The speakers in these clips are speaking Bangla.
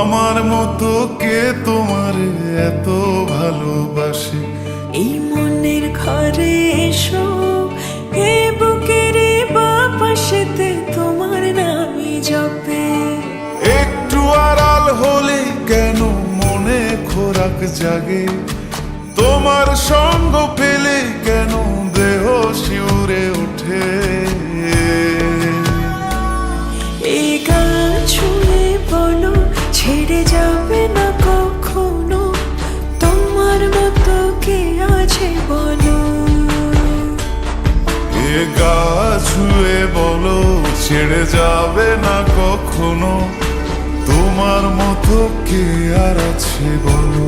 আমার মতো কে তোমার এত ভালোবাসে? এই মনের ঘরে এসো, এ বুকের বাপাশেতে তোমার নামই জপে। একটু আড়াল হলে কেন মনে খোরাক জাগে? তোমার সঙ্গ পেলে কেন দেহ শিউরে ওঠে? এই গান ছুঁয়ে বলো, ছেড়ে যাবে না কখনো, তোমার মতো কে আছে বলো। এ গা ছুঁয়ে বলো, ছেড়ে যাবে না কখনো, তোমার মতো কে আর আছে বলো।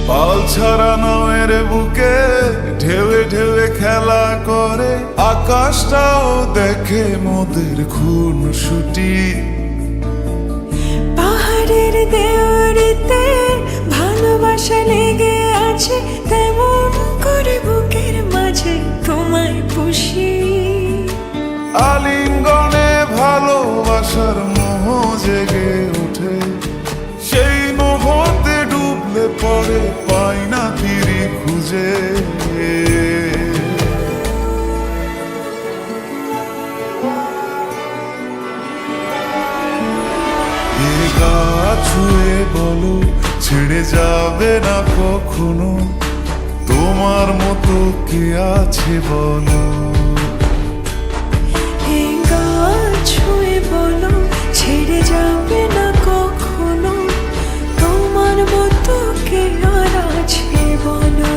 পাল ছাড়া নামের বুকে ঢেউে ঢেউে খেলা করে, আকাশটাও দেখে মোদের খুন ছুটি। পাহাড়ের দেওয়ারিতে ভালোবাসা লেগে আছে, তেমন করে বুকের মাঝে তোমায় পুষি। আলিঙ্গনে ভালোবাসার মোহ জেগে ওঠে, সেই মোহতে ডুবলে পরে পাই না তীরে খুঁজে। এ গা ছুঁয়ে বলো, ছেড়ে যাবে না কখনো, তোমার মতো কে আছে বলো। এই গান ছুঁয়ে বলো, ছেড়ে যাবে না কখনো, তোমার মতো কে আর আছে বলো।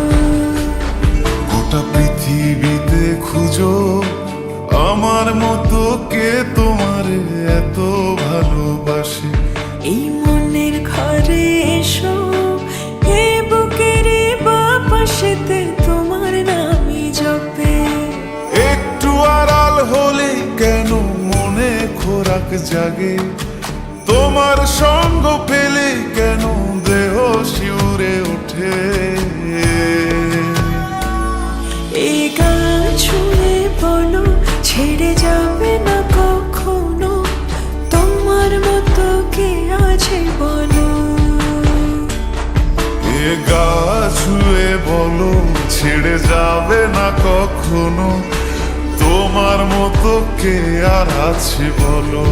গোটা পৃথিবীতে খুঁজো, আমার মতো কে তোমার এত ভালোবাসে? এই মনের ঘরে এসো, এ বুকের বাপাশেতে তোমার নামই জপে। একটু আড়াল হলে কেন মনে খোরাক জাগে? তোমার সঙ্গ পেলে কেন দেহ শিউরে ওঠে? এই গান ছুঁয়ে বলো, ছেড়ে যাবে না কখনো, তোমার মতো কে আছে বলো। এ গা ছুঁয়ে বলো, ছেড়ে যাবে না কখনো, তোমার মতো কে আর আছে বলো।